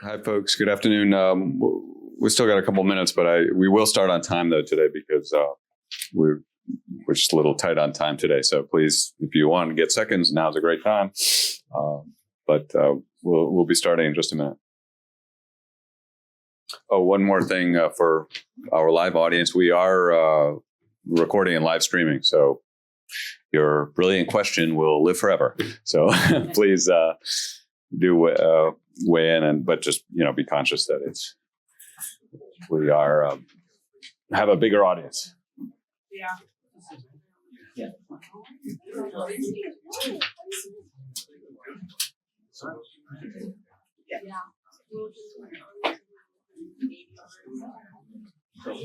Hi, folks. Good afternoon. We still got a couple minutes, but we will start on time though today because we're just a little tight on time today. So please, if you want to get seconds, now's a great time. But we'll be starting in just a minute. Oh, one more thing for our live audience: we are recording and live streaming, so your brilliant question will live forever. So please do weigh in, but just be conscious that we are have a bigger audience. Yeah.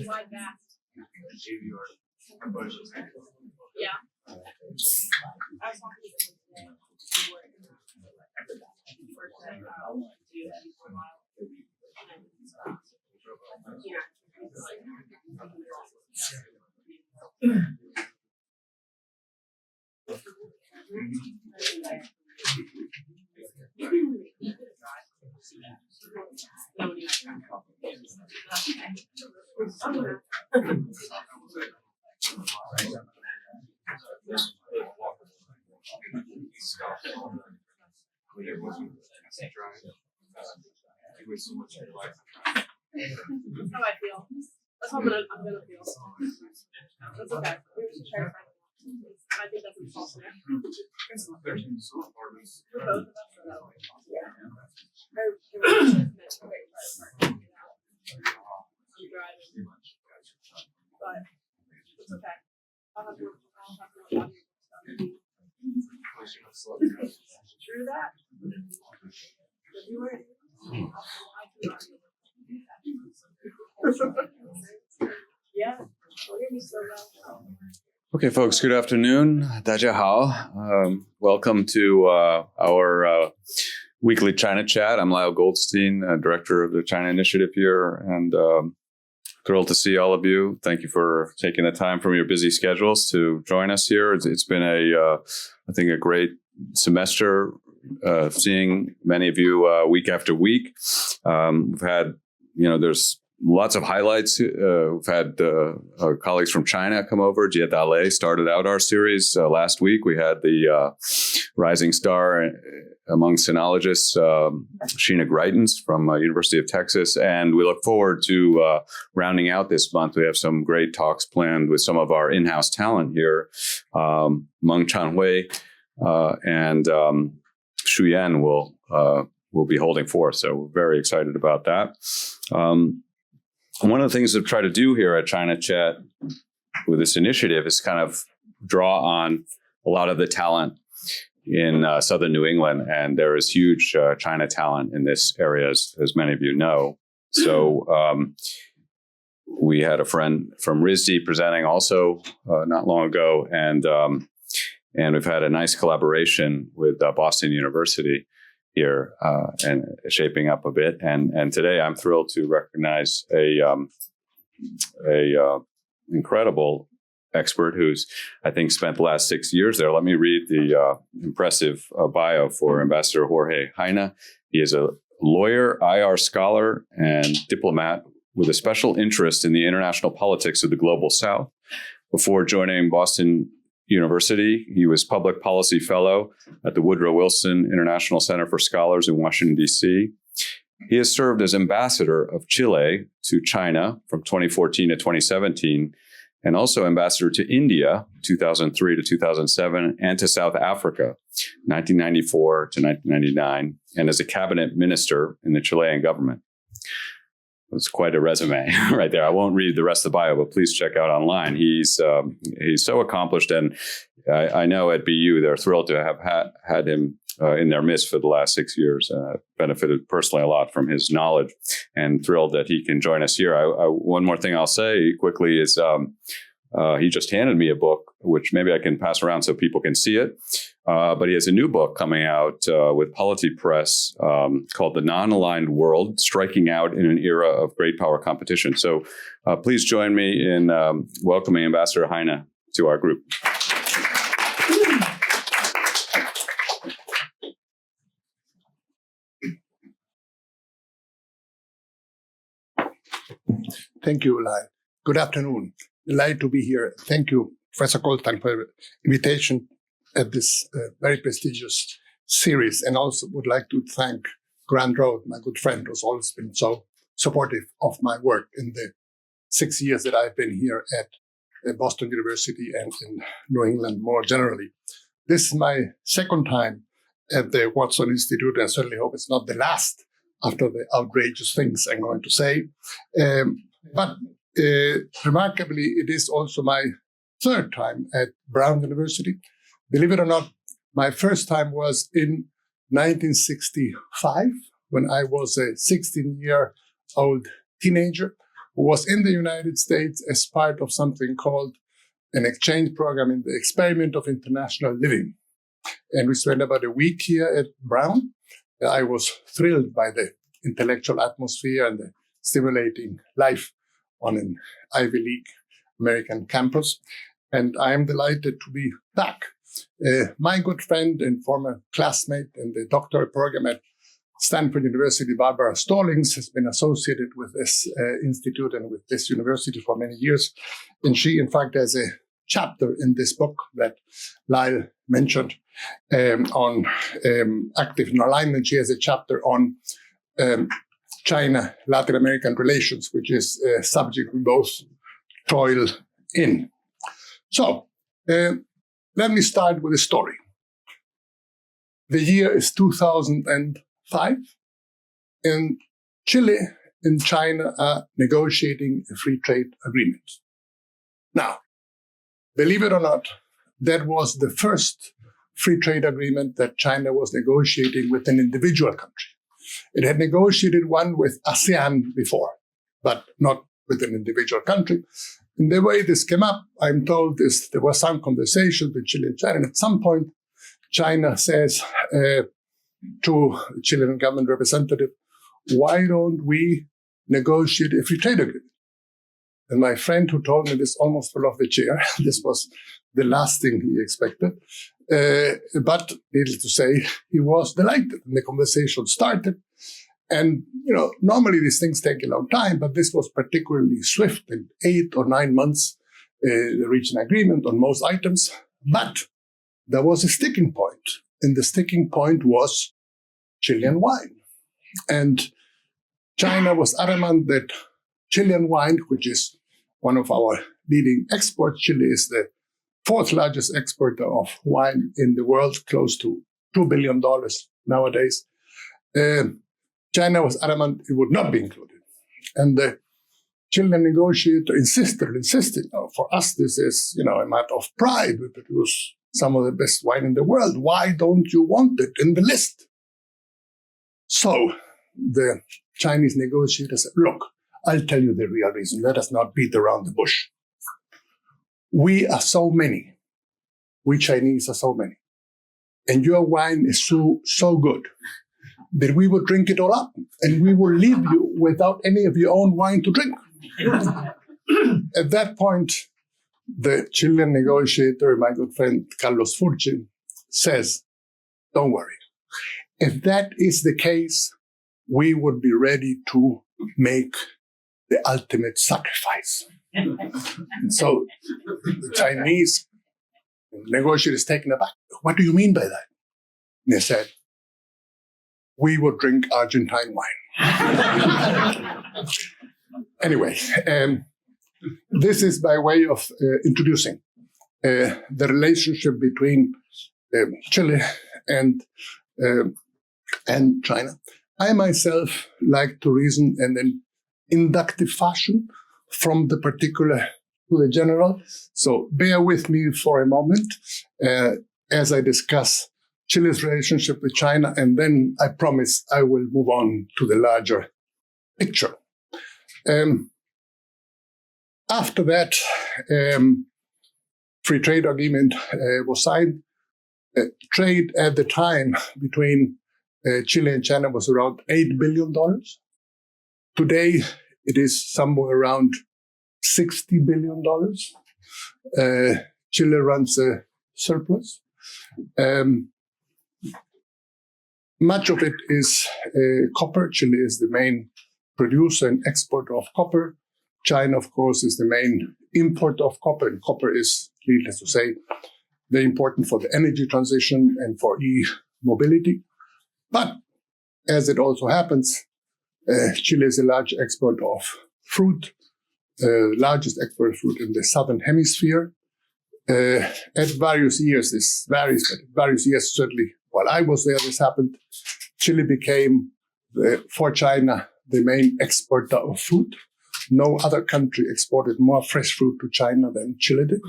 Like that. Yeah. I was talking to them today. That's how I feel. That's how I'm gonna feel. That's okay. We're just trying to find it. I think that's insulting. For both of us, though. Yeah. I'm driving. But it's okay. I'll have to True that. Yeah. Okay, folks, good afternoon. 大家好. Welcome to our weekly China chat. I'm Lyle Goldstein, director of the China Initiative here, and thrilled to see all of you. Thank you for taking the time from your busy schedules to join us here. It's been I think a great semester, seeing many of you week after week. We've had, there's lots of highlights. We've had our colleagues from China come over. Jia Dalei started out our series last week. We had the rising star among sinologists, Sheena Greitens from University of Texas. And we look forward to rounding out this month. We have some great talks planned with some of our in-house talent here. Meng Chanhui and Xu Yan will be holding forth. So we're very excited about that. One of the things we've tried to do here at China Chat with this initiative is kind of draw on a lot of the talent in southern New England, and there is huge China talent in this area, as many of you know. So we had a friend from RISD presenting also not long ago, and we've had a nice collaboration with Boston University here and shaping up a bit. And today I'm thrilled to recognize a incredible expert who's, I think, spent the last 6 years there. Let me read the impressive bio for Ambassador Jorge Heine. He is a lawyer, IR scholar, and diplomat with a special interest in the international politics of the Global South. Before joining Boston University, he was public policy fellow at the Woodrow Wilson International Center for Scholars in Washington, D.C. He has served as ambassador of Chile to China from 2014 to 2017, and also ambassador to India, 2003 to 2007, and to South Africa, 1994 to 1999, and as a cabinet minister in the Chilean government. It's quite a resume right there. I won't read the rest of the bio, but please check out online. He's so accomplished, and I know at BU they're thrilled to have had him in their midst for the last 6 years. Benefited personally a lot from his knowledge, and thrilled that he can join us here. One more thing I'll say quickly is he just handed me a book, which maybe I can pass around so people can see it. But he has a new book coming out with Polity Press called The Non-Aligned World, Striking Out in an Era of Great Power Competition. So please join me in welcoming Ambassador Heine to our group. Thank you, Lai. Good afternoon. Delighted to be here. Thank you, Professor Goldstein, for the invitation at this very prestigious series. And also would like to thank Grant Road, my good friend, who's always been so supportive of my work in the 6 years that I've been here at Boston University and in New England more generally. This is my second time at the Watson Institute, and I certainly hope it's not the last after the outrageous things I'm going to say. But remarkably, it is also my third time at Brown University. Believe it or not, my first time was in 1965, when I was a 16-year-old teenager who was in the United States as part of something called an exchange program in the Experiment of International Living. And we spent about a week here at Brown. I was thrilled by the intellectual atmosphere and the stimulating life on an Ivy League American campus. And I am delighted to be back. My good friend and former classmate in the doctoral program at Stanford University, Barbara Stallings, has been associated with this institute and with this university for many years. And she, in fact, has a chapter in this book that Lyle mentioned on active alignment. She has a chapter on China-Latin American Relations, which is a subject we both toil in. So let me start with a story. The year is 2005, and Chile and China are negotiating a free trade agreement. Now, believe it or not, that was the first free trade agreement that China was negotiating with an individual country. It had negotiated one with ASEAN before, but not with an individual country. And the way this came up, I'm told, is there was some conversation with Chile and China. And at some point, China says to the Chilean government representative, why don't we negotiate a free trade agreement? And my friend who told me this almost fell off the chair. This was the last thing he expected. But needless to say, he was delighted. And the conversation started. And, normally these things take a long time, but this was particularly swift. In 8 or 9 months, they reached an agreement on most items. But there was a sticking point. And the sticking point was Chilean wine. And China was adamant that Chilean wine, which is one of our leading exports, Chile is the fourth largest exporter of wine in the world, close to $2 billion nowadays. China was adamant it would not be included. And the Chilean negotiator insisted, for us this is, a matter of pride. We produce some of the best wine in the world. Why don't you want it in the list? So the Chinese negotiator said, look, I'll tell you the real reason. Let us not beat around the bush. We are so many. We Chinese are so many. And your wine is so good that we will drink it all up and we will leave you without any of your own wine to drink. At that point, the Chilean negotiator, my good friend Carlos Furche, says, don't worry. If that is the case, we would be ready to make the ultimate sacrifice. And so the Chinese negotiator is taken aback. What do you mean by that? And they said, we would drink Argentine wine. Anyway, this is by way of introducing the relationship between Chile and China. I myself like to reason in an inductive fashion from the particular to the general. So bear with me for a moment as I discuss Chile's relationship with China, and then I promise I will move on to the larger picture. After that free trade agreement was signed, trade at the time between Chile and China was around $8 billion. Today, it is somewhere around $60 billion. Chile runs a surplus. Much of it is copper. Chile is the main producer and exporter of copper. China, of course, is the main importer of copper, and copper is, needless to say, very important for the energy transition and for e-mobility. But as it also happens, Chile is a large exporter of fruit, largest exporter of fruit in the southern hemisphere. At various years, this varies, but at various years, certainly while I was there, this happened. Chile became, for China, the main exporter of fruit. No other country exported more fresh fruit to China than Chile did.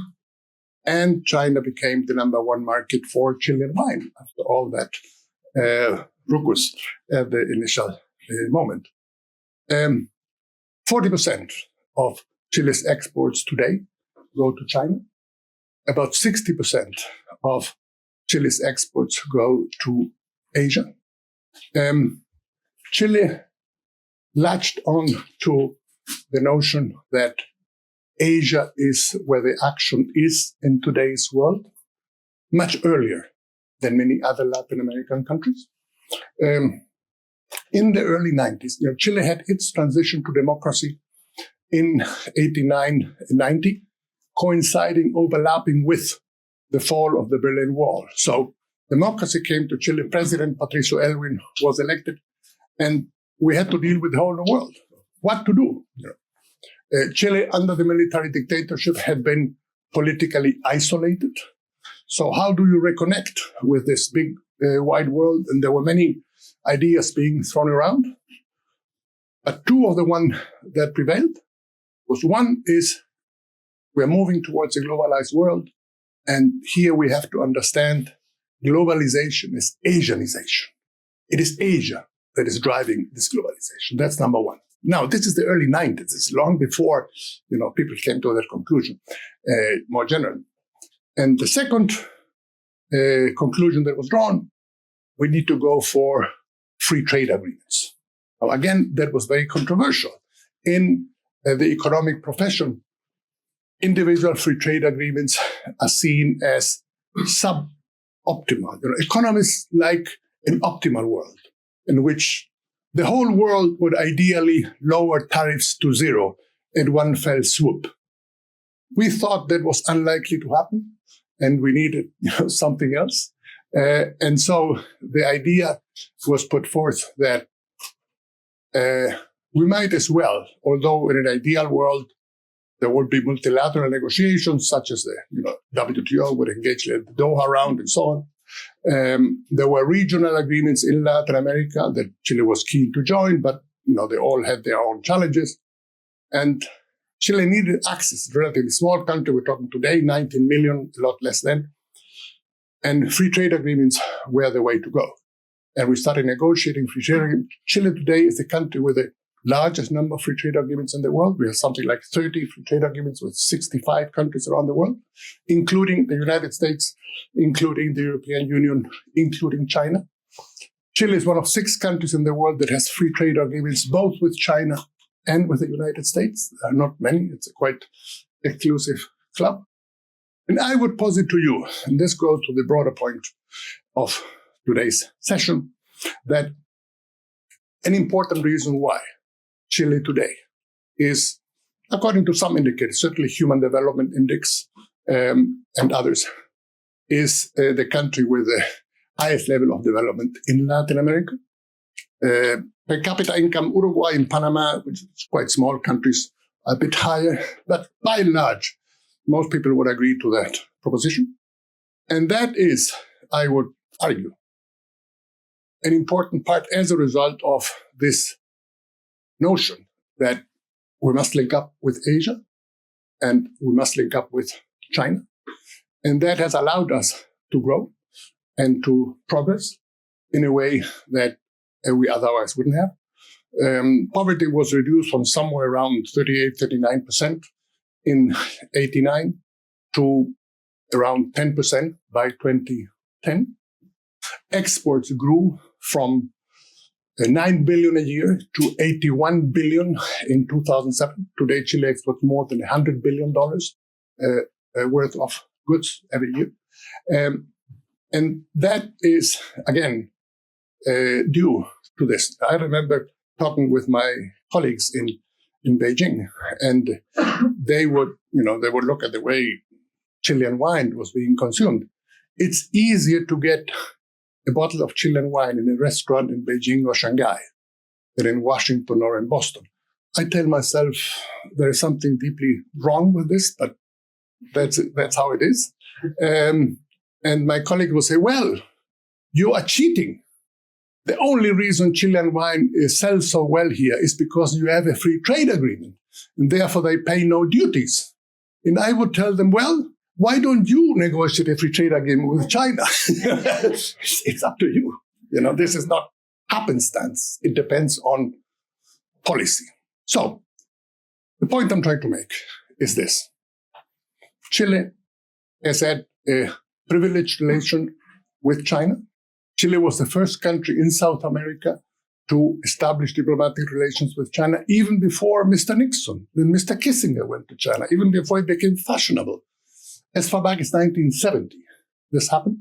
And China became the number one market for Chilean wine after all that ruckus at the initial moment. 40% of Chile's exports today go to China. About 60% of Chile's exports go to Asia. Chile latched on to the notion that Asia is where the action is in today's world, much earlier than many other Latin American countries. In the early 90s, Chile had its transition to democracy in 89 and 90, overlapping with the fall of the Berlin Wall. So democracy came to Chile. President Patricio Aylwin was elected, and we had to deal with the whole world. What to do? Chile, under the military dictatorship, had been politically isolated. So how do you reconnect with this big, wide world? And there were many ideas being thrown around. But two of the ones that prevailed was, one is we're moving towards a globalized world. And here we have to understand globalization is Asianization. It is Asia that is driving this globalization. That's number one. Now, this is the early 90s. It's long before, people came to that conclusion, more generally. And the second conclusion that was drawn, we need to go for free trade agreements. Now, again, that was very controversial. In the economic profession, individual free trade agreements are seen as suboptimal. Economists like an optimal world in which the whole world would ideally lower tariffs to zero in one fell swoop. We thought that was unlikely to happen, and we needed something else. And so the idea was put forth that we might as well, although in an ideal world, there would be multilateral negotiations, such as the WTO would engage in the Doha round and so on. There were regional agreements in Latin America that Chile was keen to join, but they all had their own challenges. And Chile needed access. It's a relatively small country. We're talking today, 19 million, a lot less then. And free trade agreements were the way to go. And we started negotiating free trade agreements. Chile today is the country with the largest number of free trade agreements in the world. We have something like 30 free trade agreements with 65 countries around the world, including the United States, including the European Union, including China. Chile is one of 6 countries in the world that has free trade agreements, both with China and with the United States. There are not many. It's a quite exclusive club. And I would posit to you, and this goes to the broader point of today's session, that an important reason why Chile today is, according to some indicators, certainly Human Development Index and others, is the country with the highest level of development in Latin America. Per capita income, Uruguay and Panama, which is quite small countries, are a bit higher, but by and large, most people would agree to that proposition. And that is, I would argue, an important part as a result of this notion that we must link up with Asia and we must link up with China. And that has allowed us to grow and to progress in a way that we otherwise wouldn't have. Poverty was reduced from somewhere around 38-39% in 89 to around 10% by 2010. Exports grew from 9 billion a year to 81 billion in 2007. Today, Chile exports more than $100 billion worth of goods every year. And that is, again, due to this. I remember talking with my colleagues in in Beijing, and they would look at the way Chilean wine was being consumed. It's easier to get a bottle of Chilean wine in a restaurant in Beijing or Shanghai than in Washington or in Boston. I tell myself there is something deeply wrong with this, but that's how it is. And my colleague will say, well, you are cheating. The only reason Chilean wine sells so well here is because you have a free trade agreement, and therefore they pay no duties. And I would tell them, well, why don't you negotiate a free trade agreement with China? It's up to you. This is not happenstance. It depends on policy. So the point I'm trying to make is this. Chile has had a privileged relation with China. Chile was the first country in South America to establish diplomatic relations with China, even before Mr. Nixon. Then Mr. Kissinger went to China, even before it became fashionable. As far back as 1970, this happened.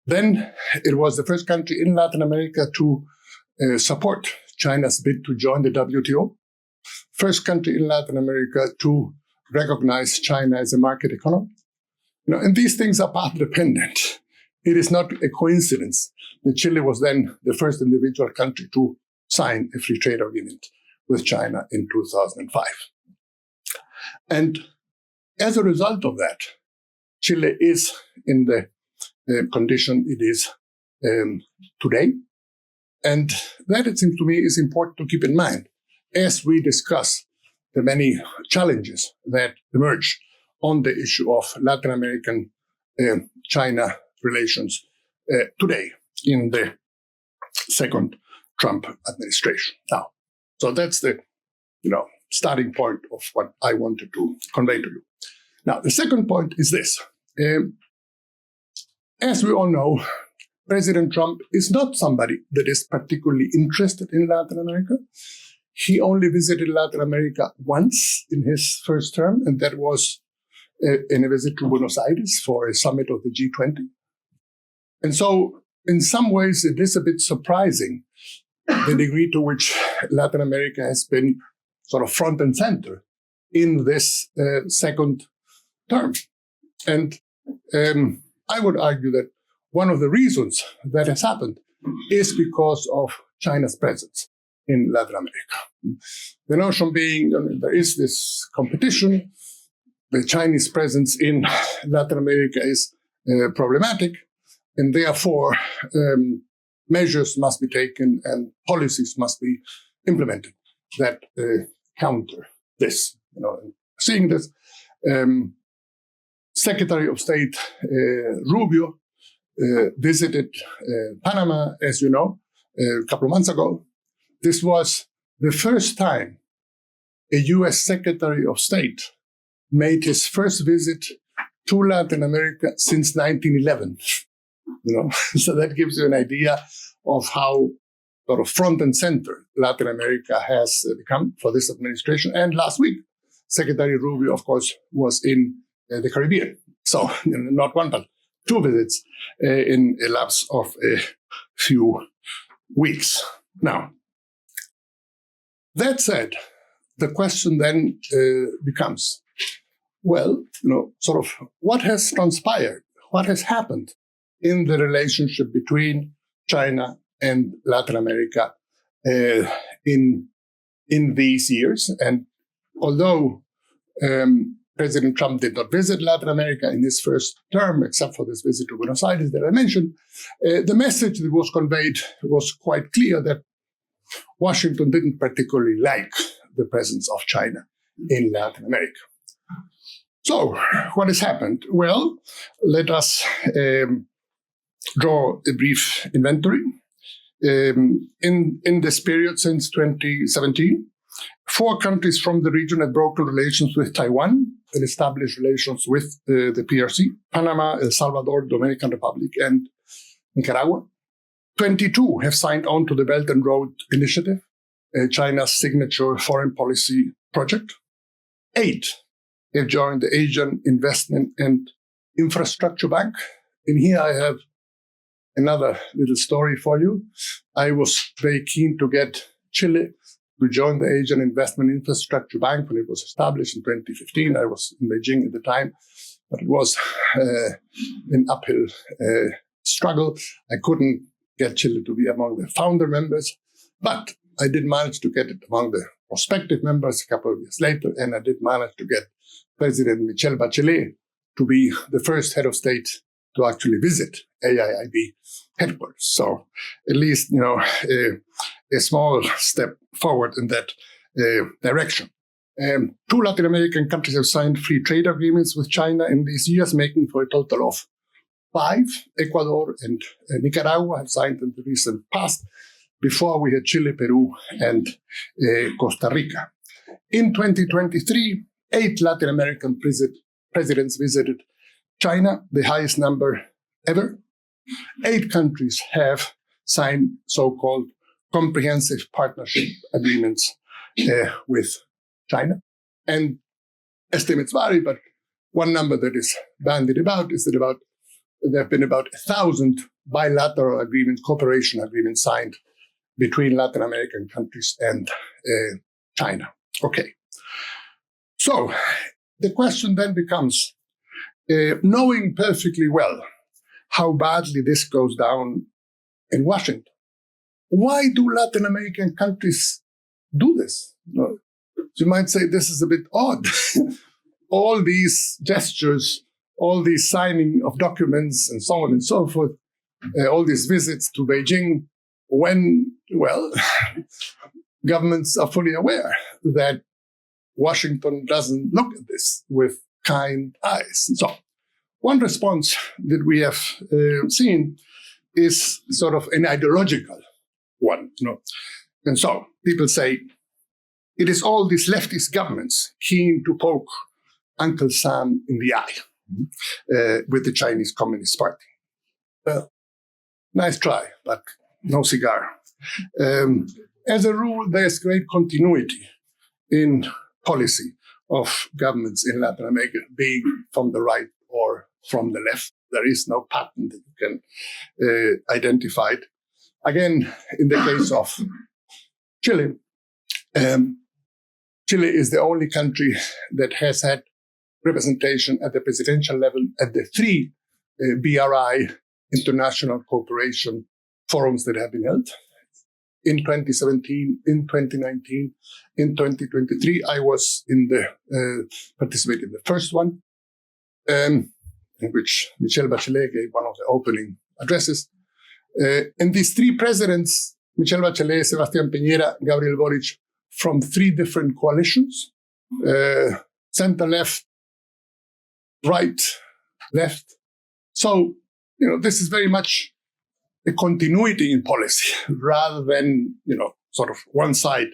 Then it was the first country in Latin America to support China's bid to join the WTO. First country in Latin America to recognize China as a market economy. And these things are path dependent. It is not a coincidence that Chile was then the first individual country to sign a free trade agreement with China in 2005. And as a result of that, Chile is in the condition it is today. And that, it seems to me, is important to keep in mind as we discuss the many challenges that emerge on the issue of Latin American China relations today in the second Trump administration. Now, so that's the starting point of what I wanted to convey to you. Now, the second point is this. As we all know, President Trump is not somebody that is particularly interested in Latin America. He only visited Latin America once in his first term, and that was in a visit to Buenos Aires for a summit of the G20. And so, in some ways, it is a bit surprising the degree to which Latin America has been sort of front and center in this second term. And I would argue that one of the reasons that has happened is because of China's presence in Latin America. The notion being there is this competition. The Chinese presence in Latin America is problematic, and therefore measures must be taken and policies must be implemented that counter this. Seeing this, Secretary of State Rubio visited Panama, as you know, a couple of months ago. This was the first time a U.S. Secretary of State made his first visit to Latin America since 1911. So that gives you an idea of how sort of front and center Latin America has become for this administration. And last week, Secretary Rubio, of course, was in the Caribbean. So not one, but two visits in a lapse of a few weeks. Now, that said, the question then becomes, well, sort of what has transpired? What has happened in the relationship between China and Latin America in these years? And although President Trump did not visit Latin America in his first term, except for this visit to Buenos Aires that I mentioned, the message that was conveyed was quite clear that Washington didn't particularly like the presence of China in Latin America. So, what has happened? Well, let us draw a brief inventory. In this period since 2017, 4 countries from the region have broken relations with Taiwan and established relations with the PRC, Panama, El Salvador, Dominican Republic, and Nicaragua. 22 have signed on to the Belt and Road Initiative, China's signature foreign policy project. 8 have joined the Asian Investment and Infrastructure Bank. And here I have another little story for you. I was very keen to get Chile We joined the Asian Investment Infrastructure Bank when it was established in 2015. I was in Beijing at the time, but it was an uphill struggle. I couldn't get Chile to be among the founder members, but I did manage to get it among the prospective members a couple of years later, and I did manage to get President Michelle Bachelet to be the first head of state to actually visit AIIB headquarters. So at least, a small step forward in that direction. 2 Latin American countries have signed free trade agreements with China in these years, making for a total of 5. Ecuador and Nicaragua have signed in the recent past. Before we had Chile, Peru, and Costa Rica. In 2023, 8 Latin American presidents visited China, the highest number ever. 8 countries have signed so-called comprehensive partnership agreements with China. And estimates vary, but one number that is bandied about is that there have been about 1,000 bilateral agreements, cooperation agreements signed between Latin American countries and China. Okay. So the question then becomes, knowing perfectly well how badly this goes down in Washington, why do Latin American countries do this? You might say this is a bit odd. All these gestures, all these signing of documents and so on and so forth, all these visits to Beijing, when, well, governments are fully aware that Washington doesn't look at this with kind eyes. And so one response that we have seen is sort of an ideological one. And so people say, it is all these leftist governments keen to poke Uncle Sam in the eye with the Chinese Communist Party. Well, nice try, but no cigar. As a rule, there's great continuity in policy of governments in Latin America, being from the right or from the left. There is no pattern that you can identify it. Again, in the case of Chile, Chile is the only country that has had representation at the presidential level at the 3 BRI international cooperation forums that have been held. In 2017, in 2019, in 2023, I was participated in the first one, in which Michelle Bachelet gave one of the opening addresses. And these 3 presidents, Michelle Bachelet, Sebastián Piñera, Gabriel Boric, from 3 different coalitions, center-left, right, left. So, this is very much a continuity in policy rather than, sort of one side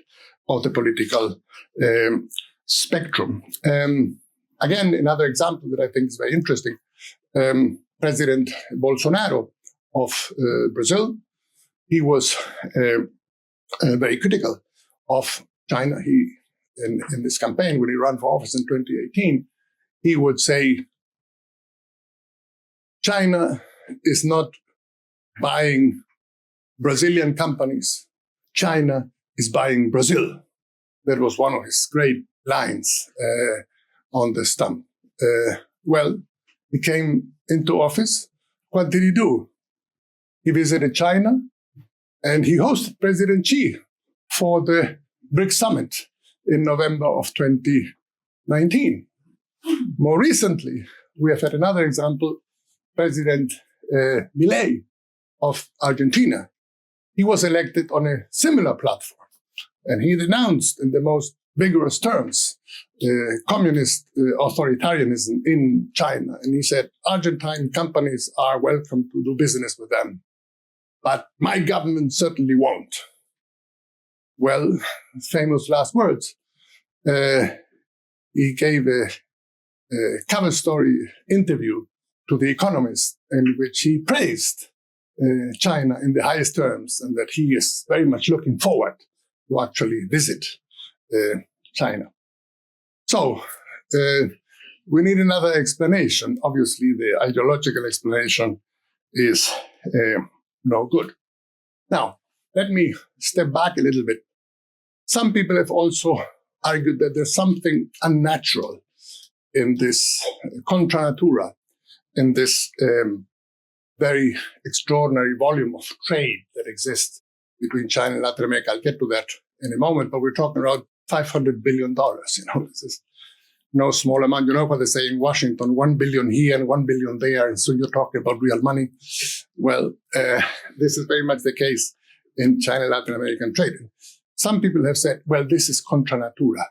of the political spectrum. Again, another example that I think is very interesting, President Bolsonaro of Brazil, he was very critical of China. He, in this campaign, when he ran for office in 2018, he would say, China is not buying Brazilian companies. China is buying Brazil. That was one of his great lines on the stump. Well, he came into office. What did he do? He visited China and he hosted President Xi for the BRICS summit in November of 2019. More recently, we have had another example, President Milei of Argentina. He was elected on a similar platform, and he denounced in the most vigorous terms communist authoritarianism in China. And he said, Argentine companies are welcome to do business with them, but my government certainly won't. Well, famous last words. He gave a cover story interview to The Economist in which he praised China in the highest terms and that he is very much looking forward to actually visit China. So we need another explanation. Obviously, the ideological explanation is no good. Now, let me step back a little bit Some people have also argued that there's something unnatural in this contra natura, in this very extraordinary volume of trade that exists between China and Latin America. I'll get to that in a moment, but we're talking around $500 billion. This is no small amount. You know what they say in Washington, 1 billion here and 1 billion there, and so you're talking about real money. Well, this is very much the case in China-Latin American trade. Some people have said, well, this is contra natura.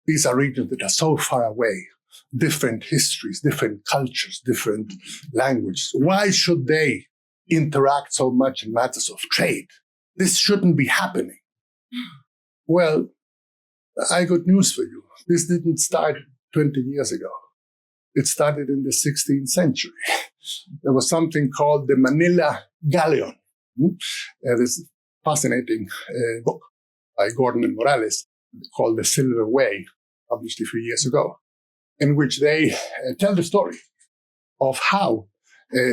These are regions that are so far away, different histories, different cultures, different languages. Why should they interact so much in matters of trade? This shouldn't be happening. Well, I got news for you. This didn't start 20 years ago. It started in the 16th century. There was something called the Manila Galleon. This fascinating book by Gordon and Morales called The Silver Way, published a few years ago, in which they tell the story of how,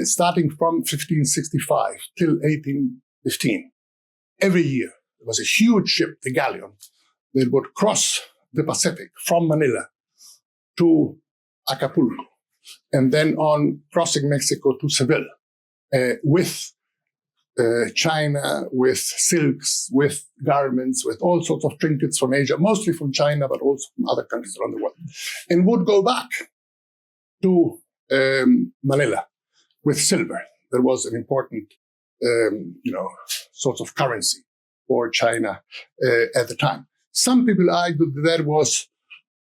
starting from 1565 till 1815, every year there was a huge ship, the galleon, that would cross the Pacific from Manila to Acapulco, and then on crossing Mexico to Seville, with China, with silks, with garments, with all sorts of trinkets from Asia, mostly from China, but also from other countries around the world, and would go back to Manila with silver. There was an important, sort of currency for China at the time. Some people argue that was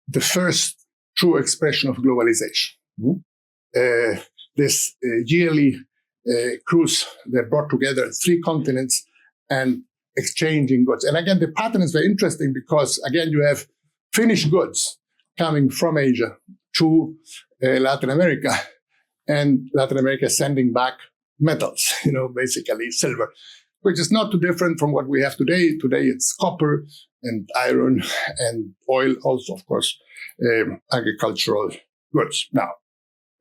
the first true expression of globalization. This yearly cruise that brought together 3 continents and exchanging goods. And again, the pattern is very interesting because, again, you have finished goods coming from Asia to Latin America, and Latin America sending back metals, basically silver, which is not too different from what we have today. Today it's copper and iron and oil, also, of course, agricultural goods. Now,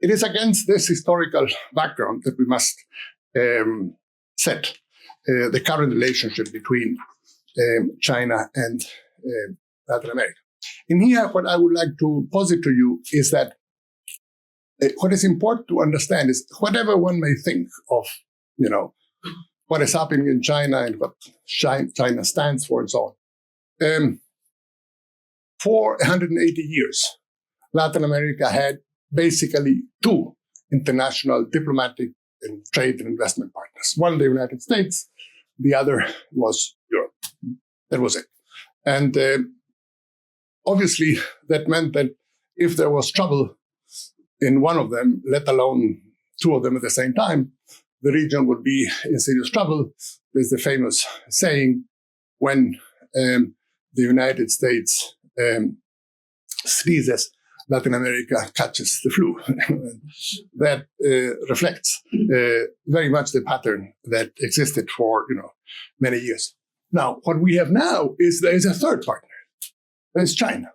it is against this historical background that we must set the current relationship between China and Latin America. In here, what I would like to posit to you is that what is important to understand is whatever one may think of, what is happening in China and what China stands for and so on. For 180 years, Latin America had basically 2 international diplomatic and trade and investment partners. One, the United States, the other was Europe. That was it. And obviously, that meant that if there was trouble in one of them, let alone 2 of them at the same time, the region would be in serious trouble. There's the famous saying, when the United States sneezes, Latin America catches the flu. That reflects very much the pattern that existed for many years. Now, what we have now is there is a third partner. There's China.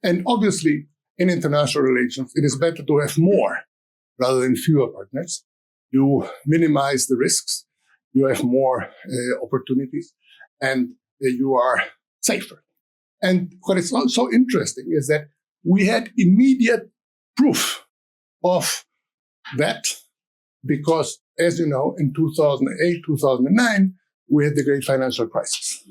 And obviously, in international relations, it is better to have more rather than fewer partners. You minimize the risks, you have more opportunities, and you are safer. And what is also interesting is that we had immediate proof of that because, as you know, in 2008, 2009, we had the great financial crisis.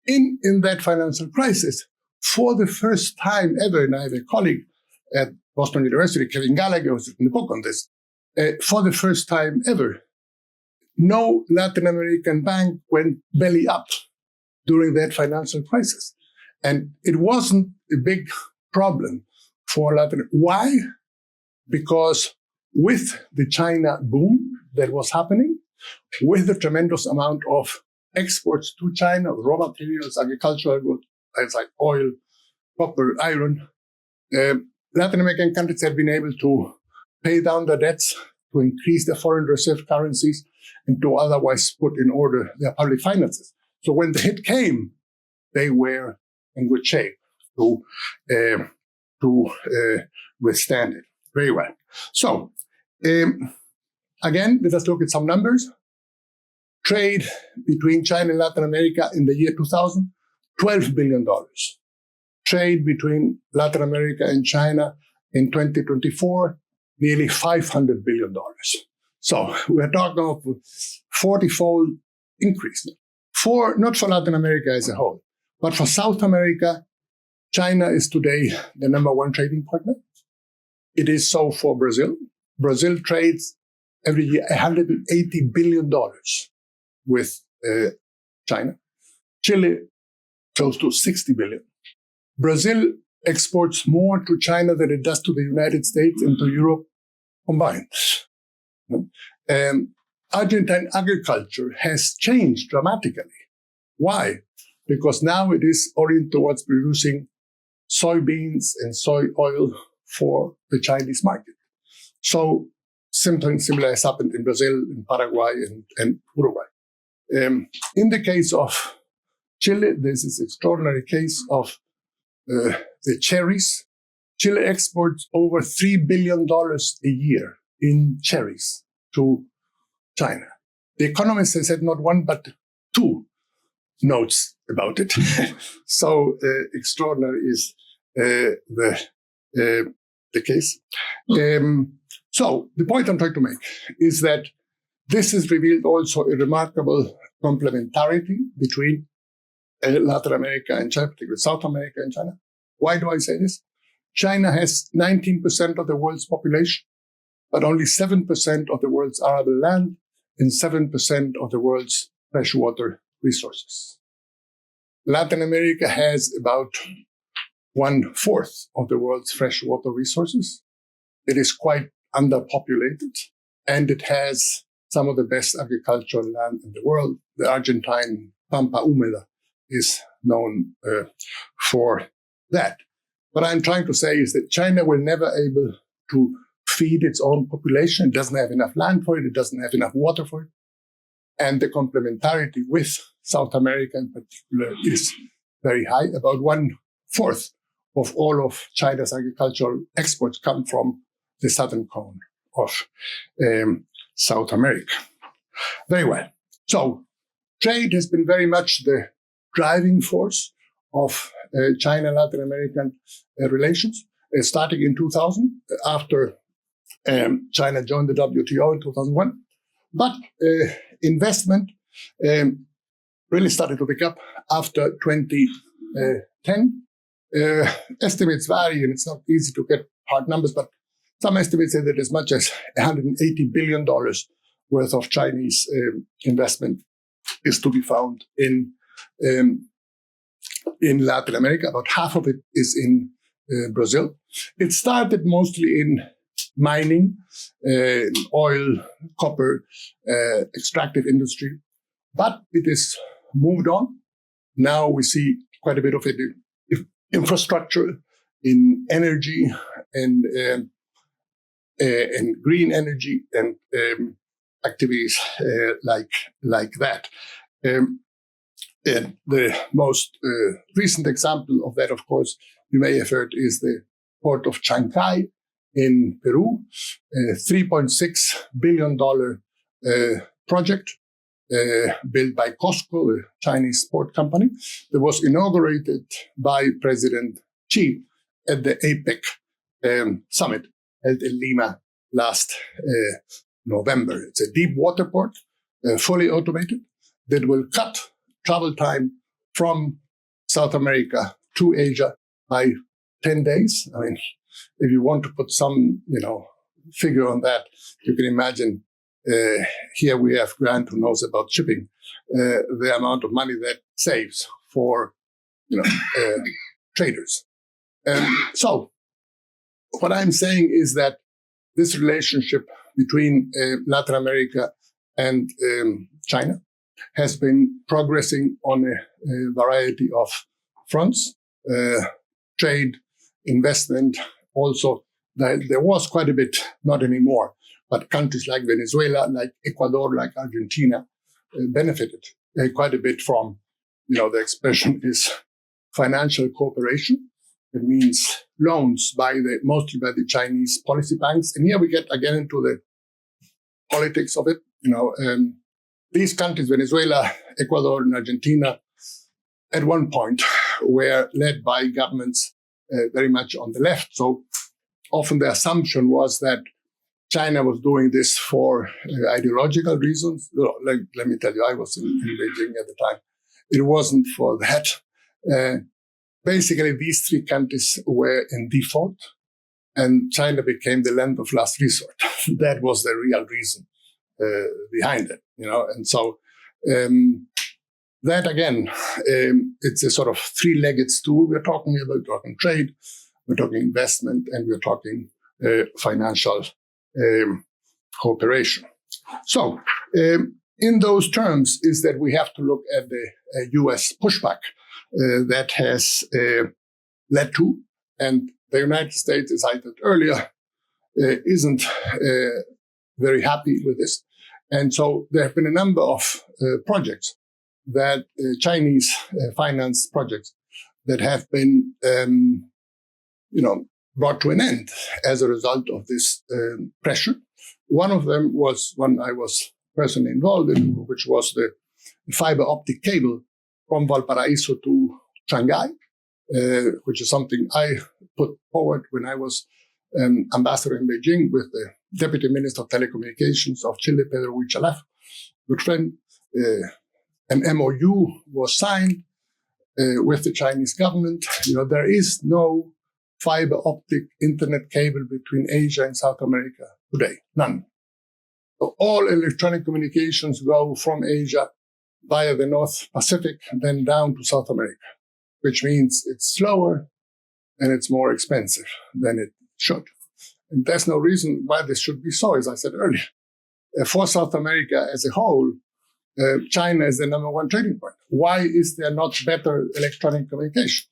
In that financial crisis, for the first time ever, and I have a colleague at Boston University, Kevin Gallagher, who's written a book on this, for the first time ever, no Latin American bank went belly up during that financial crisis. And it wasn't a big problem for Latin America. Why? Because with the China boom that was happening, with the tremendous amount of exports to China, raw materials, agricultural goods, things like oil, copper, iron, Latin American countries have been able to pay down their debts, to increase their foreign reserve currencies, and to otherwise put in order their public finances. So when the hit came, they were in good shape to withstand it very well. So again, let us look at some numbers. Trade between China and Latin America in the year 2000, $12 billion. Trade between Latin America and China in 2024, nearly $500 billion. So we're talking of 40-fold increase. Not for Latin America as a whole, but for South America, China is today the number one trading partner. It is so for Brazil. Brazil trades every year $180 billion with China. Chile, close to $60 billion. Brazil exports more to China than it does to the United States and to Europe combined. Argentine agriculture has changed dramatically. Why? Because now it is oriented towards producing soybeans and soy oil for the Chinese market. So something similar has happened in Brazil, in Paraguay, and Uruguay. In the case of Chile, this is an extraordinary case of the cherries. Chile exports over $3 billion a year in cherries to China. The Economist has had not one, but two notes about it. So extraordinary is the case. So the point I'm trying to make is that this has revealed also a remarkable complementarity between Latin America and China, particularly South America and China. Why do I say this? China has 19% of the world's population, but only 7% of the world's arable land and 7% of the world's freshwater resources. Latin America has about 1/4 of the world's freshwater resources. It is quite underpopulated, and it has some of the best agricultural land in the world. The Argentine Pampa Húmeda is known for that. What I'm trying to say is that China will never be able to feed its own population. It doesn't have enough land for it. It doesn't have enough water for it. And the complementarity with South America in particular is very high. About 1/4 of all of China's agricultural exports come from the southern cone of South America. Very well. So trade has been very much the driving force of China-Latin American relations, starting in 2000, after China joined the WTO in 2001. But investment really started to pick up after 2010. Estimates vary, and it's not easy to get hard numbers, but some estimates say that as much as $180 billion worth of Chinese investment is to be found in Latin America. About half of it is in Brazil. It started mostly in mining, oil, copper, extractive industry, but it is moved on. Now we see quite a bit of it in infrastructure, in energy, and green energy, and activities like that. And the most recent example of that, of course, you may have heard, is the port of Chancay in Peru, a $3.6 billion project built by COSCO, a Chinese port company, that was inaugurated by President Xi at the APEC summit held in Lima last November. It's a deep water port, fully automated, that will cut travel time from South America to Asia by 10 days. I mean, if you want to put some, figure on that, you can imagine here we have Grant, who knows about shipping, the amount of money that saves for, traders. So what I'm saying is that this relationship between Latin America and China has been progressing on a variety of fronts, trade, investment. Also, there was quite a bit, not anymore, but countries like Venezuela, like Ecuador, like Argentina benefited quite a bit from, the expression is financial cooperation. It means loans mostly by the Chinese policy banks. And here we get again into the politics of it. These countries, Venezuela, Ecuador, and Argentina, at one point were led by governments very much on the left. So often the assumption was that China was doing this for ideological reasons. Let me tell you, I was in Beijing at the time. It wasn't for that. Basically, these three countries were in default, and China became the land of last resort. That was the real reason behind it, And so that again, it's a sort of three-legged stool we're talking about. We're talking trade, we're talking investment, and we're talking financial cooperation. So, in those terms, is that we have to look at the U.S. pushback that has led to, and the United States, as I said earlier, isn't very happy with this. And so there have been a number of projects that Chinese finance projects that have been, brought to an end as a result of this pressure. One of them was one I was personally involved in, which was the fiber optic cable from Valparaiso to Shanghai, which is something I put forward when I was ambassador in Beijing with the Deputy Minister of Telecommunications of Chile, Pedro Huichalaf, good friend. An MOU was signed with the Chinese government. There is no fiber optic internet cable between Asia and South America today, none. So all electronic communications go from Asia via the North Pacific and then down to South America, which means it's slower and it's more expensive than it should. And there's no reason why this should be so, as I said earlier. For South America as a whole, China is the number one trading partner. Why is there not better electronic communication?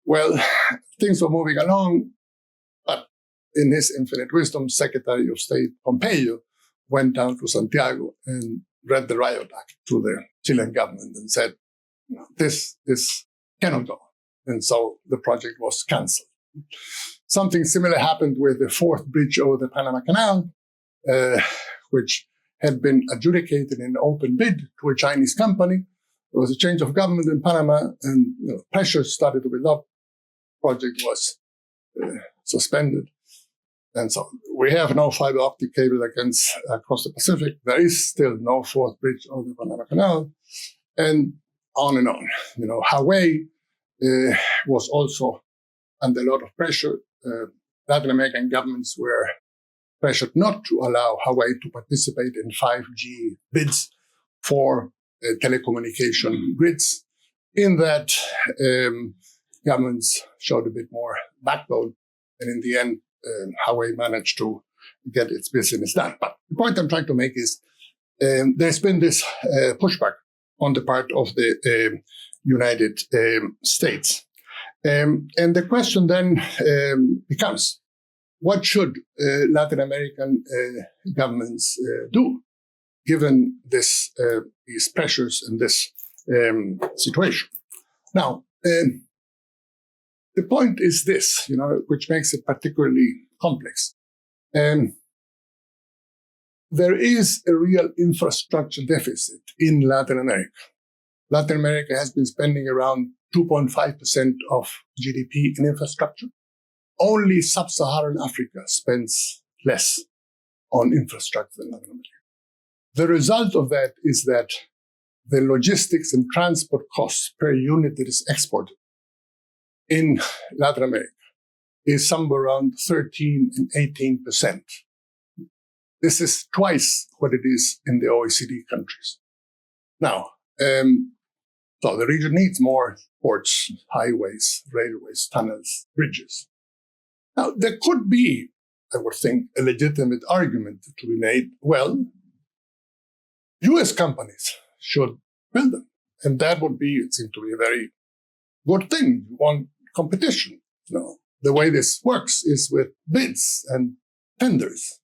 Well, things were moving along, but in his infinite wisdom, Secretary of State Pompeo went down to Santiago and read the riot act to the Chilean government and said, this cannot go. And so the project was canceled. Something similar happened with the fourth bridge over the Panama Canal, which had been adjudicated in an open bid to a Chinese company. There was a change of government in Panama, and pressure started to build up. Project was suspended. And so we have no fiber optic cable across the Pacific. There is still no fourth bridge over the Panama Canal, and on and on. Hawaii was also under a lot of pressure. Latin American governments were pressured not to allow Hawaii to participate in 5G bids for telecommunication grids. In that, governments showed a bit more backbone, and in the end, Hawaii managed to get its business done. But the point I'm trying to make is there's been this pushback on the part of the United States. And the question then becomes, what should Latin American governments do, given these pressures and this situation? Now, the point is this, which makes it particularly complex. There is a real infrastructure deficit in Latin America. Latin America has been spending around 2.5% of GDP in infrastructure. Only sub-Saharan Africa spends less on infrastructure than Latin America. The result of that is that the logistics and transport costs per unit that is exported in Latin America is somewhere around 13 and 18%. This is twice what it is in the OECD countries. Now, so the region needs more ports, highways, railways, tunnels, bridges. Now, there could be, I would think, a legitimate argument to be made, well, US companies should build them. And that would be, it seems to be a very good thing. You want competition. The way this works is with bids and tenders.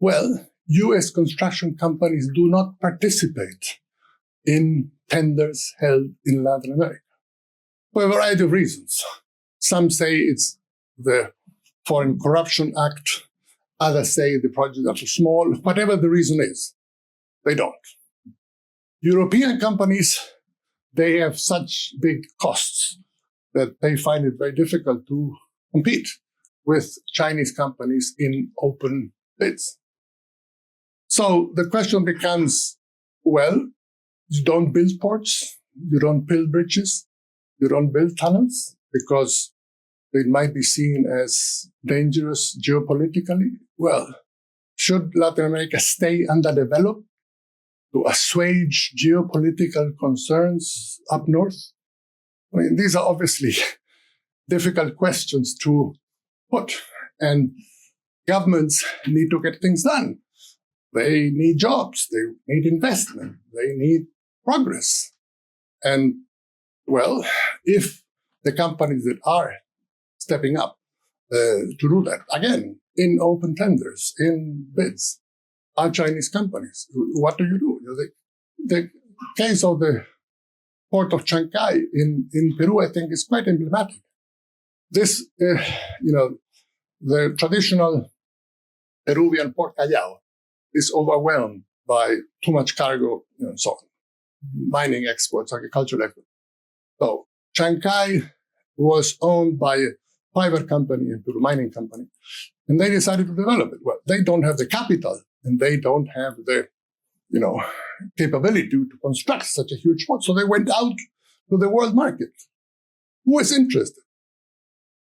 Well, US construction companies do not participate in tenders held in Latin America for a variety of reasons. Some say it's the Foreign Corruption Act. Others say the projects are too small. Whatever the reason is, they don't. European companies they have such big costs that they find it very difficult to compete with Chinese companies in open bids. So the question becomes, well, you don't build ports, you don't build bridges, you don't build tunnels because it might be seen as dangerous geopolitically. Well, should Latin America stay underdeveloped to assuage geopolitical concerns up north? I mean, these are obviously difficult questions to put, and governments need to get things done. They need jobs, they need investment, they need progress. And, well, if the companies that are stepping up to do that, again, in open tenders, in bids, are Chinese companies, what do? You know, the case of the port of Chancay in Peru, I think, is quite emblematic. This, the traditional Peruvian port Callao is overwhelmed by too much cargo, so on. Mining exports, agricultural exports. So Chancay was owned by a private company in Peru, mining company, and they decided to develop it. Well, they don't have the capital and they don't have the, capability to construct such a huge port. So they went out to the world market. Who was interested?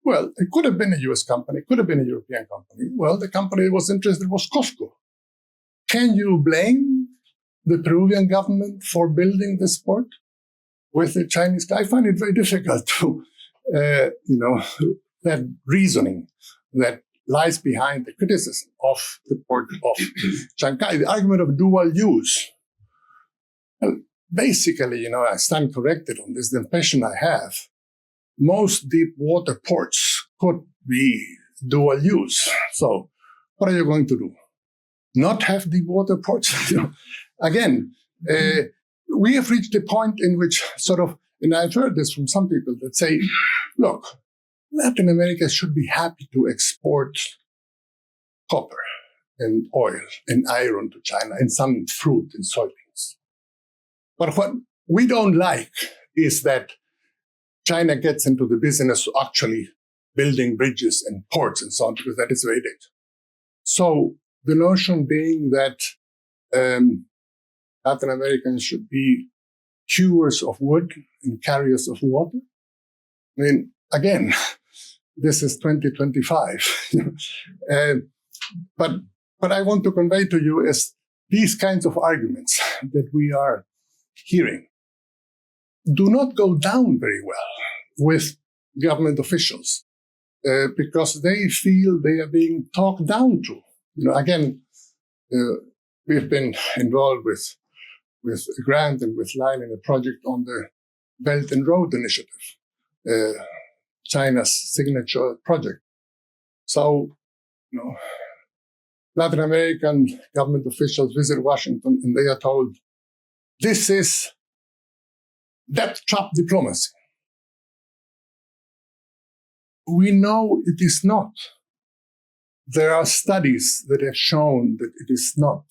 Well, it could have been a US company, it could have been a European company. Well, the company that was interested was Costco. Can you blame the Peruvian government for building this port with the Chinese guy? I find it very difficult to, that reasoning that lies behind the criticism of the port of Chancay, the argument of dual use. Well, basically, I stand corrected on this. The impression I have, most deep water ports could be dual use. So what are you going to do? Not have deep water ports? Again, we have reached a point in which and I've heard this from some people that say, look, Latin America should be happy to export copper and oil and iron to China and some fruit and soybeans. But what we don't like is that China gets into the business of actually building bridges and ports and so on, because that is very late. So the notion being that Latin Americans should be hewers of wood and carriers of water. I mean, again, this is 2025. But I want to convey to you is these kinds of arguments that we are hearing do not go down very well with government officials because they feel they are being talked down to. Again, we've been involved with Grant and with Lyle in a project on the Belt and Road Initiative, China's signature project. So, Latin American government officials visit Washington and they are told, this is debt trap diplomacy. We know it is not. There are studies that have shown that it is not,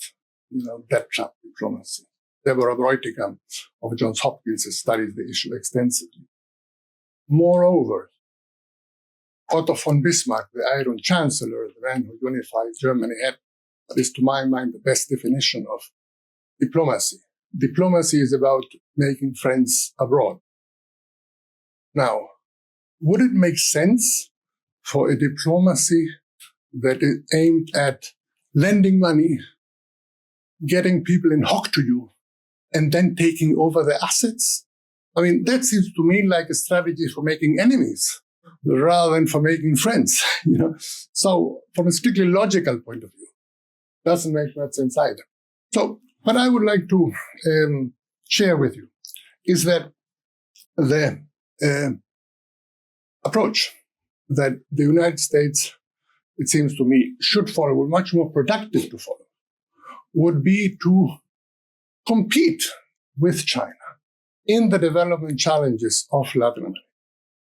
debt trap diplomacy. Deborah Breutigam of Johns Hopkins has studied the issue extensively. Moreover, Otto von Bismarck, the Iron Chancellor, the man who unified Germany, had what is to my mind the best definition of diplomacy. Diplomacy is about making friends abroad. Now, would it make sense for a diplomacy that is aimed at lending money, getting people in hock to you, and then taking over their assets? I mean, that seems to me like a strategy for making enemies rather than for making friends, So from a strictly logical point of view, doesn't make much sense either. So what I would like to share with you is that the approach that the United States, it seems to me, should follow, or much more productive to follow, would be to compete with China in the development challenges of Latin America,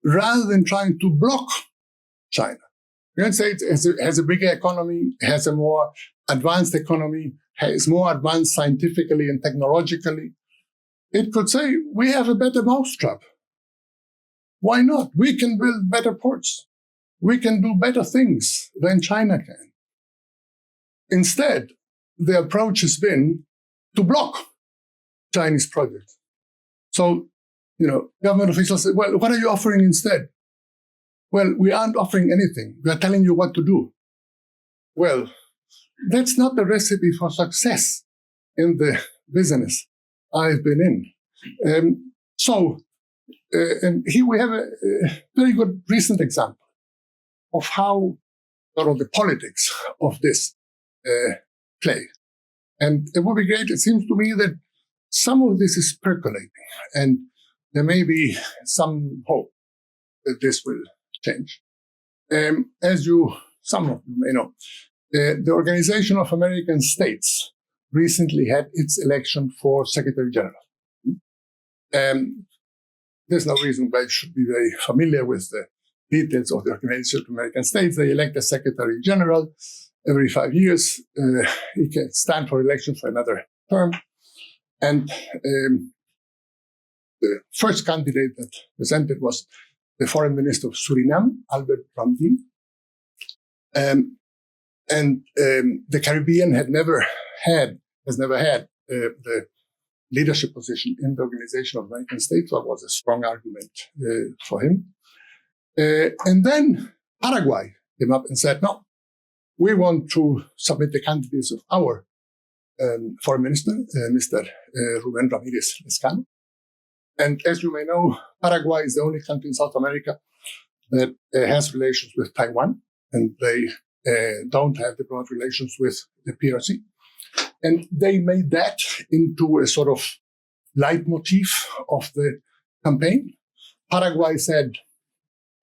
rather than trying to block China. The United States has a bigger economy, has a more advanced economy, is more advanced scientifically and technologically. it could say, we have a better mousetrap. Why not? We can build better ports. We can do better things than China can. Instead, the approach has been to block Chinese projects. So, government officials say, well, what are you offering instead? Well, we aren't offering anything. We are telling you what to do. Well, that's not the recipe for success in the business I've been in. And here we have a very good recent example of how sort of the politics of this play. And it would be great. It seems to me that some of this is percolating, and there may be some hope that this will change. As some of you may know, the Organization of American States recently had its election for Secretary General. There's no reason why you should be very familiar with the details of the Organization of American States. They elect a Secretary General every 5 years. He can stand for election for another term. And the first candidate that presented was the Foreign Minister of Suriname, Albert Ramdien. The Caribbean has never had the leadership position in the Organization of American States. So that was a strong argument for him. And then Paraguay came up and said, no, we want to submit the candidates of our foreign minister, Mr. Rubén Ramírez Lescano. And as you may know, Paraguay is the only country in South America that has relations with Taiwan, and they don't have diplomatic relations with the PRC. And they made that into a sort of leitmotif of the campaign. Paraguay said,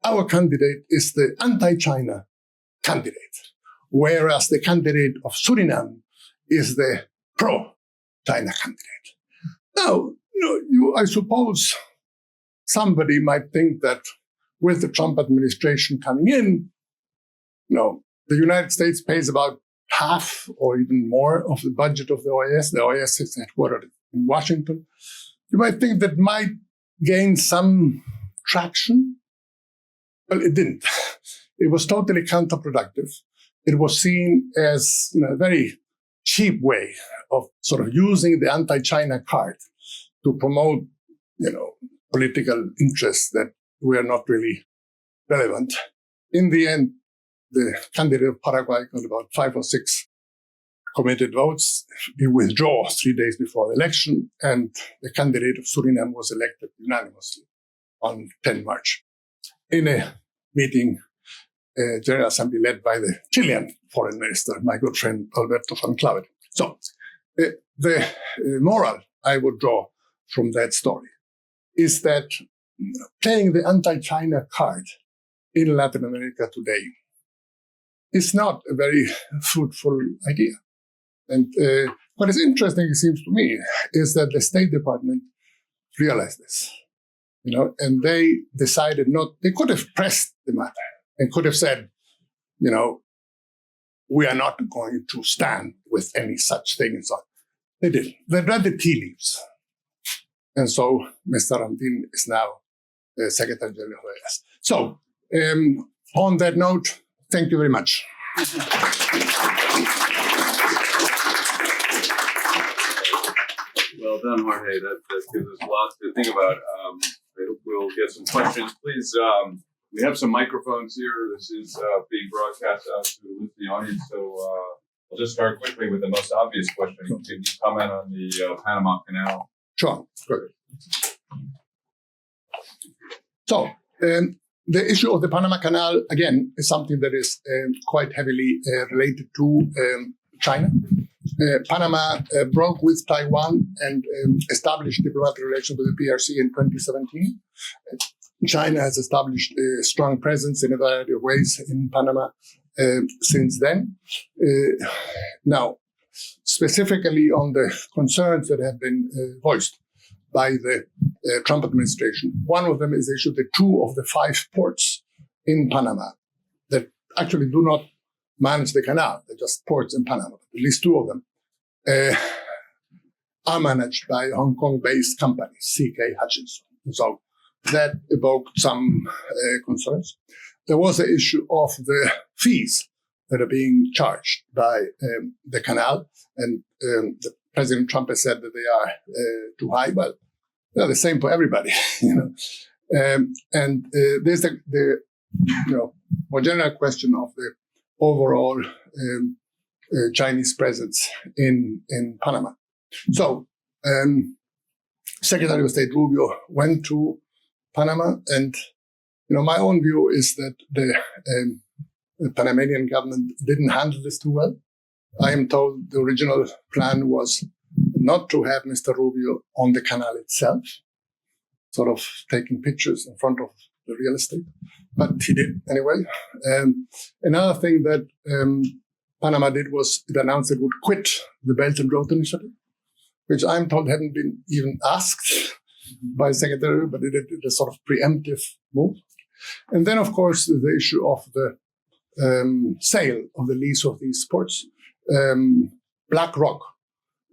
our candidate is the anti-China candidate, whereas the candidate of Suriname is the pro-China candidate. Now, I suppose somebody might think that with the Trump administration coming in, the United States pays about half or even more of the budget of the OAS. The OAS is headquartered in Washington. You might think that might gain some traction. Well, it didn't. It was totally counterproductive. It was seen as a very cheap way of sort of using the anti-China card to promote, political interests that were not really relevant. In the end, the candidate of Paraguay got about 5 or 6 committed votes. He withdrew 3 days before the election, and the candidate of Suriname was elected unanimously on 10 March in a meeting, General Assembly led by the Chilean foreign minister, my good friend Alberto Van Claver. So the moral I would draw from that story is that playing the anti-China card in Latin America today is not a very fruitful idea. And what is interesting, it seems to me, is that the State Department realized this, and they decided they could have pressed the matter and could have said, we are not going to stand with any such thing and so on. They didn't. They read the tea leaves. And so Mr. Ramdien is now Secretary General of the OAS. So on that note, thank you very much. Well done, Jorge. That gives us a lot to think about. We'll get some questions. Please, we have some microphones here. This is being broadcast out to the audience. So I'll just start quickly with the most obvious question. Can you comment on the Panama Canal? Sure. Good. So the issue of the Panama Canal, again, is something that is quite heavily related to China. Panama broke with Taiwan and established diplomatic relations with the PRC in 2017. China has established a strong presence in a variety of ways in Panama since then. Now, specifically on the concerns that have been voiced by the Trump administration, one of them is the issue that 2 of the 5 ports in Panama that actually do not manage the canal, they're just ports in Panama, at least 2 of them, are managed by a Hong Kong-based company, CK Hutchinson. And so that evoked some concerns. There was the issue of the fees that are being charged by the canal, and the President Trump has said that they are too high. Well, they're the same for everybody, there's the more general question of the overall Chinese presence in Panama. So, Secretary of State Rubio went to Panama, and my own view is that the Panamanian government didn't handle this too well. I am told the original plan was not to have Mr. Rubio on the canal itself, sort of taking pictures in front of the real estate, but he did anyway. Another thing that Panama did was it announced it would quit the Belt and Road Initiative, which I'm told hadn't been even asked by the Secretary, but it did a sort of preemptive move. And then, of course, the issue of the sale of the lease of these ports. BlackRock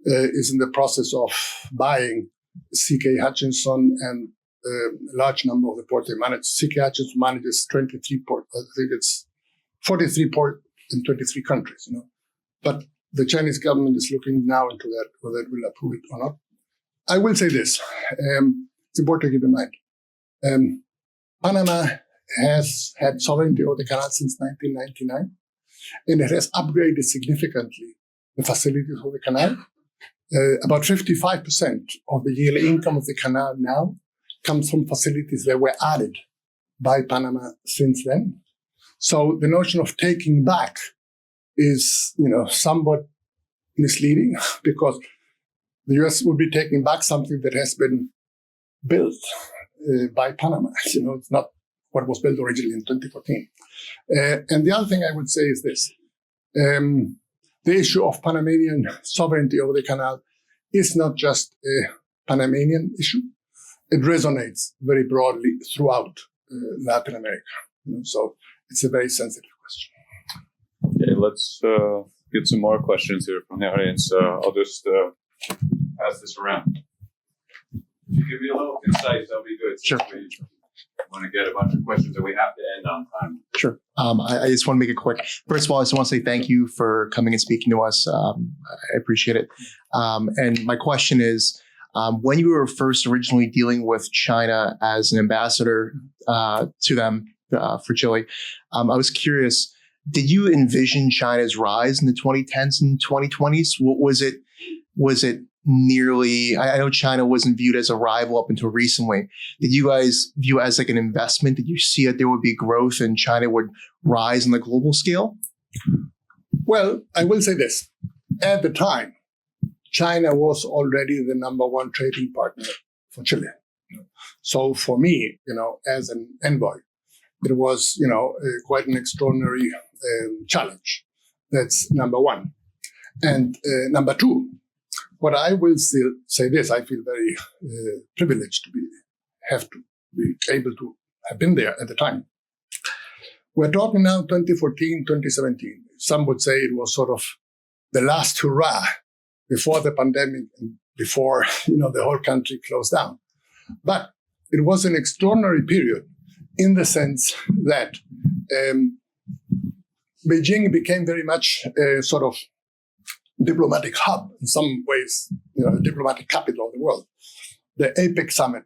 is in the process of buying CK Hutchinson and a large number of the ports they manage. CK Hutchinson manages 23 ports. I think it's 43 ports in 23 countries. But the Chinese government is looking now into that, whether it will approve it or not. I will say this. It's important to keep in mind. Panama has had sovereignty over the canal since 1999, and it has upgraded significantly the facilities of the canal. About 55% of the yearly income of the canal now comes from facilities that were added by Panama since then. So the notion of taking back is, somewhat misleading, because the U.S. would be taking back something that has been built by Panama. It's not what was built originally in 2014. And the other thing I would say is this. The issue of Panamanian sovereignty over the canal is not just a Panamanian issue. It resonates very broadly throughout Latin America. So it's a very sensitive question. Okay, let's get some more questions here from the audience. I'll just pass this around. If you give me a little concise, that'll be good. Sure. We want to get a bunch of questions that we have to end on time. Sure. I just want to make it quick. First of all, I just want to say thank you for coming and speaking to us. I appreciate it. And my question is, when you were first originally dealing with China as an ambassador to them for Chile, I was curious, did you envision China's rise in the 2010s and 2020s? Was it nearly, I know China wasn't viewed as a rival up until recently. Did you guys view it as like an investment? Did you see that there would be growth and China would rise on the global scale? Well, I will say this. At the time, China was already the number one trading partner for Chile. So for me, as an envoy, it was, quite an extraordinary challenge. That's number one. And number two, what I will still say this, I feel very privileged to be able to have been there at the time. We're talking now 2014, 2017. Some would say it was sort of the last hurrah before the pandemic and before, the whole country closed down. But it was an extraordinary period in the sense that Beijing became very much a sort of diplomatic hub, in some ways, a diplomatic capital of the world. The APEC summit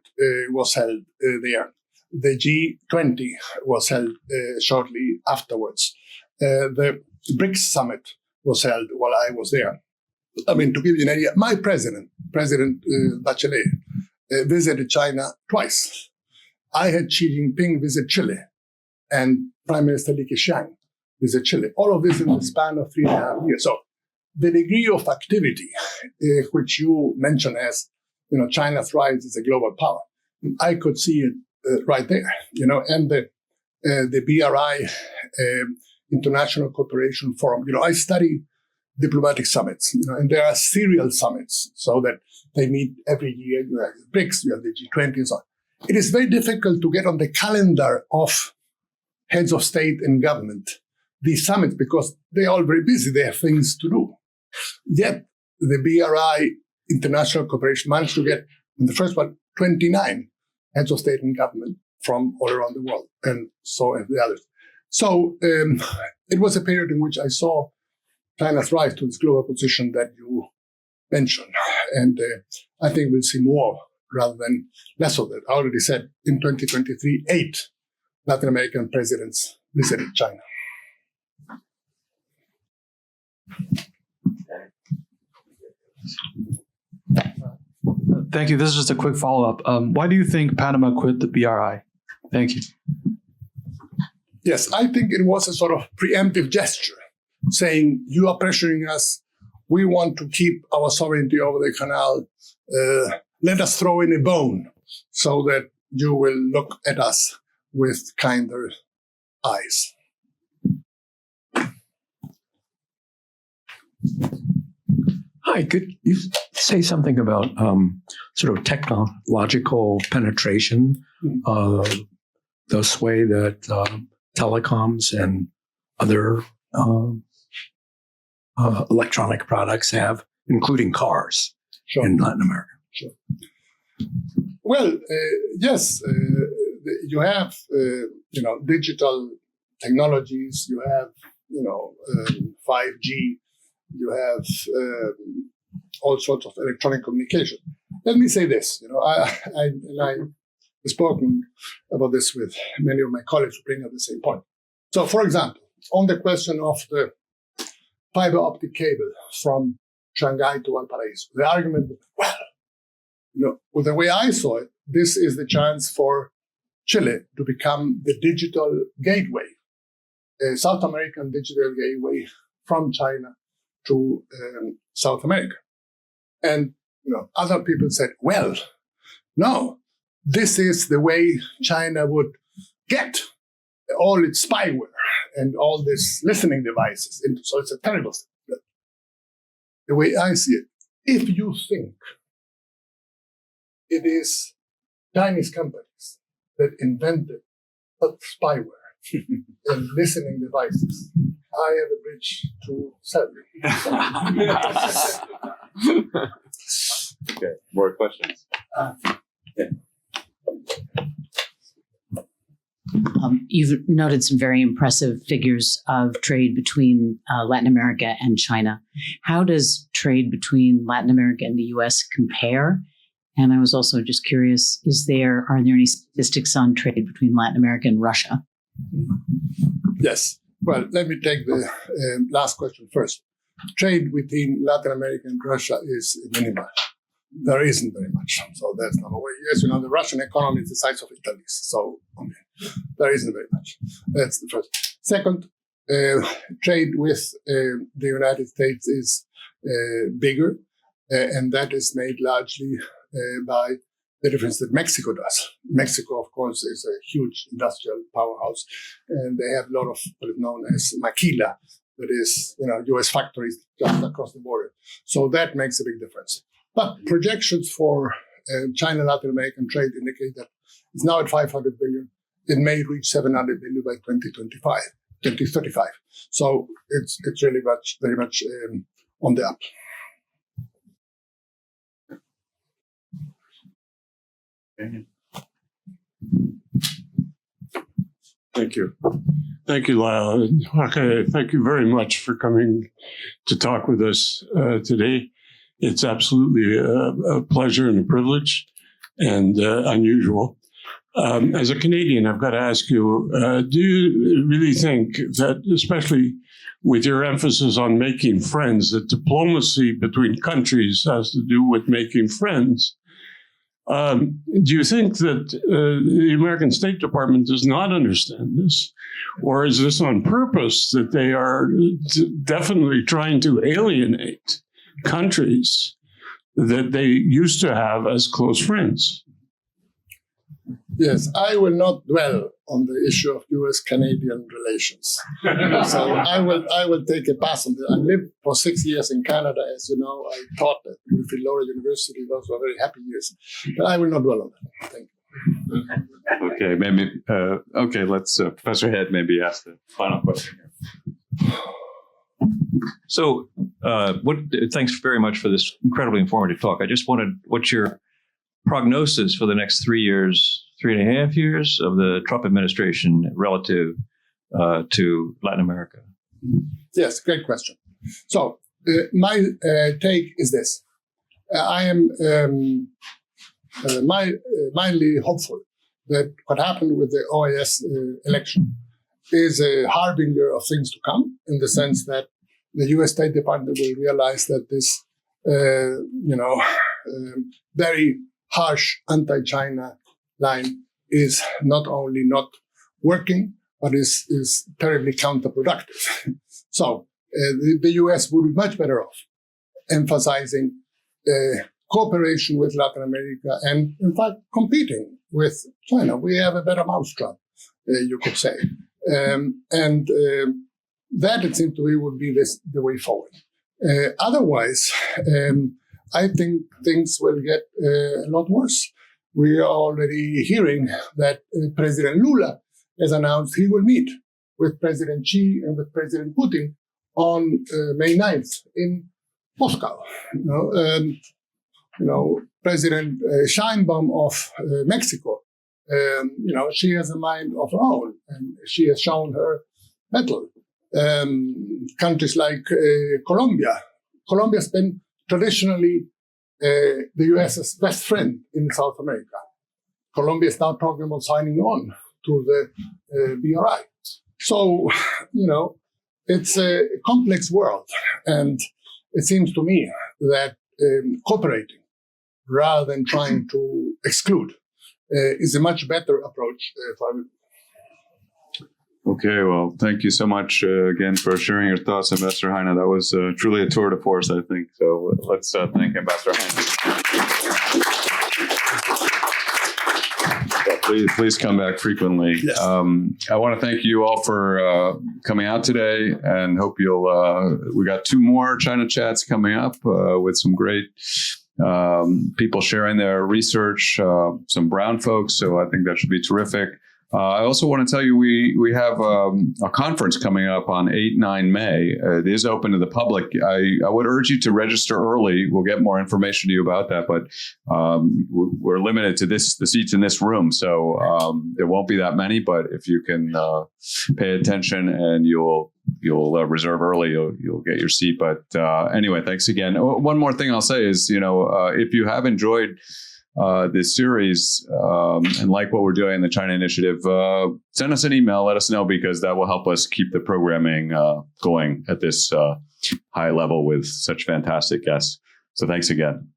was held there. The G20 was held shortly afterwards. The BRICS summit was held while I was there. I mean, to give you an idea, my President Balsillie, visited China twice. I had Xi Jinping visit Chile, and Prime Minister Li Keqiang visit Chile. All of this in the span of 3.5 years. So the degree of activity, which you mentioned as, China's rise as a global power, I could see it right there, and the BRI, International Cooperation Forum. I study diplomatic summits, and there are serial summits so that they meet every year. You have the BRICS, you have the G20 and so on. It is very difficult to get on the calendar of heads of state and government these summits because they're all very busy. They have things to do. Yet the BRI international cooperation, managed to get, in the first one, 29 heads of state and government from all around the world, and so have the others. So it was a period in which I saw China's rise to this global position that you mentioned. And I think we'll see more rather than less of that. I already said in 2023, 8 Latin American presidents visited China. Thank you. This is just a quick follow-up. Why do you think Panama quit the BRI? Thank you. Yes, I think it was a sort of preemptive gesture, saying, you are pressuring us, we want to keep our sovereignty over the canal, let us throw in a bone so that you will look at us with kinder eyes. Hi, could you say something about sort of technological penetration, this way that telecoms and other electronic products have, including cars in Latin America? Sure. Well, yes, you have, digital technologies, you have, 5G, you have all sorts of electronic communication. Let me say this, I've spoken about this with many of my colleagues who bring up the same point. So, for example, on the question of the fiber optic cable from Shanghai to Valparaiso, the argument was, with the way I saw it, this is the chance for Chile to become the digital gateway, a South American digital gateway from China to South America. And other people said, well, no, this is the way China would get all its spyware and all these listening devices. And so it's a terrible thing. But the way I see it, if you think it is Chinese companies that invented spyware and listening devices, I have a bridge to sell you. Okay, more questions? Yeah. You've noted some very impressive figures of trade between Latin America and China. How does trade between Latin America and the U.S. compare? And I was also just curious, are there any statistics on trade between Latin America and Russia? Yes. Well, let me take the last question first. Trade between Latin America and Russia is minimal. There isn't very much. So that's number one. Yes, the Russian economy is the size of Italy. So there isn't very much. That's the first. Second, trade with the United States is bigger, and that is made largely by the difference that Mexico does. Mexico, of course, is a huge industrial powerhouse, and they have a lot of what is known as maquila, that is, U.S. factories just across the border. So that makes a big difference. But projections for China-Latin American trade indicate that it's now at 500 billion. It may reach 700 billion by 2035. So it's really very much on the up. Thank you. Thank you, Lyle. Okay, thank you very much for coming to talk with us today. It's absolutely a pleasure and a privilege and unusual. As a Canadian, I've got to ask you, do you really think that, especially with your emphasis on making friends, that diplomacy between countries has to do with making friends? Do you think that the American State Department does not understand this? Or is this on purpose, that they are definitely trying to alienate countries that they used to have as close friends? Yes, I will not dwell on the issue of U.S.-Canadian relations. So I will take a pass on that. I lived for 6 years in Canada, as you know. I taught at Wilfrid Laurier University. Those were very happy years. But I will not dwell on that. Thank you. Okay, maybe. Let's Professor Head maybe ask the final question here. So, thanks very much for this incredibly informative talk. I just wanted, what's your prognosis for the next 3 years, 3.5 years of the Trump administration relative to Latin America? Yes, great question. So my take is this. I am mildly hopeful that what happened with the OAS election is a harbinger of things to come, in the sense that the U.S. State Department will realize that this, very harsh anti-China line is not only not working, but is terribly counterproductive. So the U.S. would be much better off emphasizing cooperation with Latin America and, in fact, competing with China. We have a better mousetrap, you could say. That, it seems to me, would be the way forward. Otherwise, I think things will get a lot worse. We are already hearing that President Lula has announced he will meet with President Xi and with President Putin on May 9th in Moscow. President Sheinbaum of Mexico, she has a mind of her own, and she has shown her mettle. Countries like Colombia. Colombia has been traditionally the U.S.'s best friend in South America. Colombia is now talking about signing on to the BRI. So, it's a complex world. And it seems to me that cooperating rather than trying to exclude is a much better approach for everyone. Okay, well, thank you so much again for sharing your thoughts, Ambassador Heine. That was truly a tour de force, I think. So let's thank Ambassador Heine. Please come back frequently. Yes. I want to thank you all for coming out today, and hope you'll. We got 2 more China chats coming up with some great people sharing their research, some brown folks. So I think that should be terrific. I also want to tell you we have a conference coming up on 8-9 May. It is open to the public. I would urge you to register early. We'll get more information to you about that, but we're limited to the seats in this room, so there won't be that many. But if you can pay attention and you'll reserve early, you'll get your seat. But anyway, thanks again. One more thing I'll say is, if you have enjoyed this series and like what we're doing in the China Initiative, send us an email, let us know, because that will help us keep the programming going at this high level with such fantastic guests. So thanks again.